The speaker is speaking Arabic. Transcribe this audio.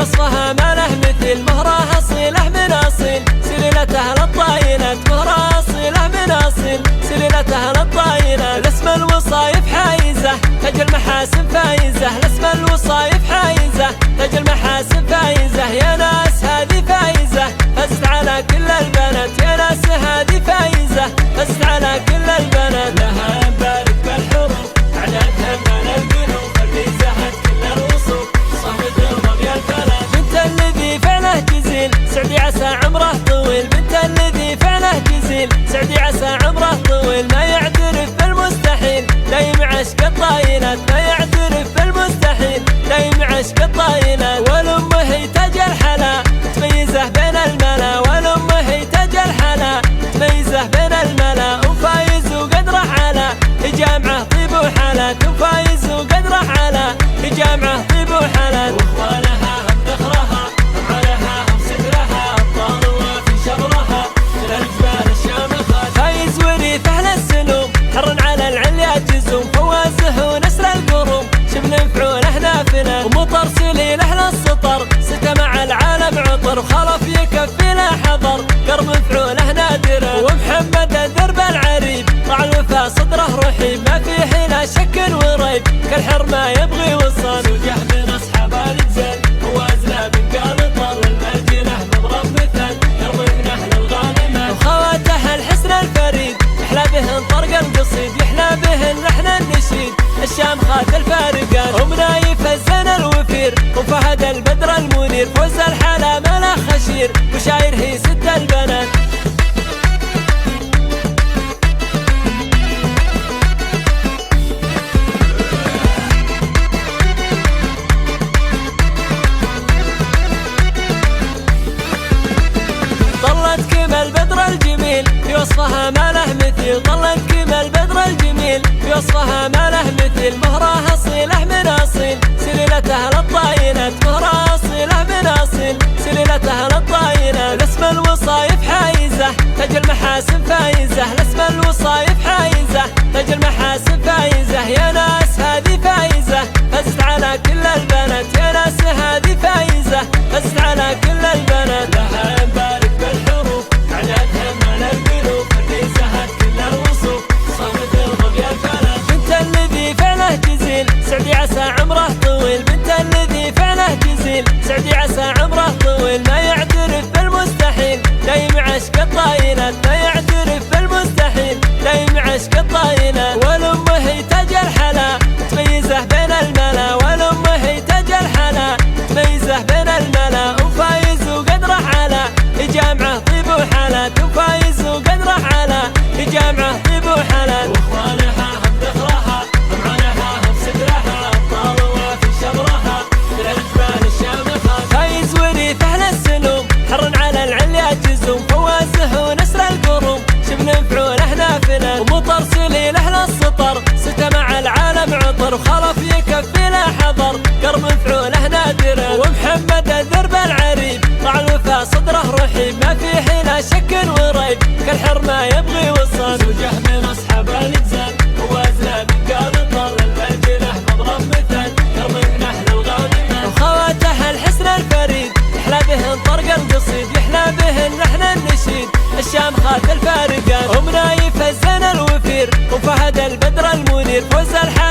وصفها ما له مثيل، مهرها أصيله من أصيل سليلتها للطايلات، مهرها أصيله من أصيل سليلتها للطايلات. الاسم الوصايف حايزة تاج المحاسن فايزة، الاسم الوصايف حايزة تاج المحاسن فايزة. يا ناس هذه فايزة فزت على كل البنات، يا ناس هذه فايزة فزت على كل البنات. لها نبارك بالحروف عددها من القلوب، فالميزة كل الوصوف صمد الرمي الفلات. بنت الذي فعله جزيل سعدي عسى عمره طويل، بنت الذي فعله جزيل سعدي عسى عمره طويل. ما يعترف بالمستحيل دايم عشق الطايلات، ما يعترف بالمستحيل دايم عشق الطايلات. والأم هي تاج الحلا تميزه بين الملا، والأم هي تاج الحلا تميزه بين الملا. وفايز وقدره على جامعه طيب وحالات، وفايز وقدره على جامعه طيب وحالات. واخوانها هم ذخرها هم عليها هم سترها، ابطال وفي شبرها من الجبال الشامخات. فايز وريثه للسلوم حر على العليا جزوم، فوازه ونسر القروم شبل مفعوله نافله. ومطر سليله للسطر ستمع العالم عطر، وخلف يكفي له حضر قرب مفعوله نادره. ومحمد الدرب العريب طع الوفا صدره رحيب، ما فيه لا شك وريب كالحر ما يبغي وصل. زوجه من اصحاب الجزل هو ازلى من قالطر، والمدينه مضرب مثل يرضي اهل الغانمه. وخواته الحسن الفريد يحلى بهن طرق القصيد، يحلى بهن لحن النشيد الشامخات الفارقات. ومنايف الزن الوفير وفهد البدر المنير، فوز الحلا ملا خشير وشاير هي ست البنات. ظلت كما البدر الجميل في وصفها ما له مثيل، ظلت كما البدر الجميل في وصفها ما له مثيل. مهرها أصيله من أصيل سليلتها للطايلات، مهرها أصيله من أصيل سليلتها للطايلات. الاسم الوصايف حايزة تاج المحاسن فايزة، الاسم الوصايف حايزة تاج المحاسن فايزة. يا ناس هذه فايزة فزت على كل البنات، يا ناس هذه فايزة فزت على كل البنات. لها نبارك بالحروف عددها من القلوب، فالميزة كل الوصوف صمد الرمي الفلات. بنت الذي فعله جزيل سعدي عسى عمره طويل، بنت الذي فعله جزيل سعدي عسى عمره طويل. ما يعترف بالمستحيل دايم عشق الطايلات، ما يعترف بالمستحيل دايم عشق الطايلات. والأم هي تاج الحلا تميزه بين الملا، والأم هي تاج الحلا تميزه بين الملا. وفايز وقدره على جامعه طيب وحالات، وفايز وقدره على جامعه طيب وحالات. واخوانها هم ذخرها هم عليها هم سترها، ابطال وفي شبرها من الجبال الشامخات. فايز وريثه للسلوم حر على العليا جزوم، فوازه ونسر القروم شبل مفعوله نافله. ومطر سليله للسطر ستمع العالم عطر، وخلف يكفي له حضر قرب مفعوله نادره. ومحمد الدرب العريب طع الوفا صدره رحيب، ما فيه لا شك وريب كالحر ما يبغي وصل. زوجه من اصحاب الجزل هو ازلى من قالطر، المدينه مضرب مثل يرضي اهل الغانمه. وخواته الحسن الفريد يحلى بهن طرق القصيد، يحلى بهن لحن النشيد الشامخات الفارقات. ومنايف الزن الوفير وفهد البدر المنير، فوز الحلا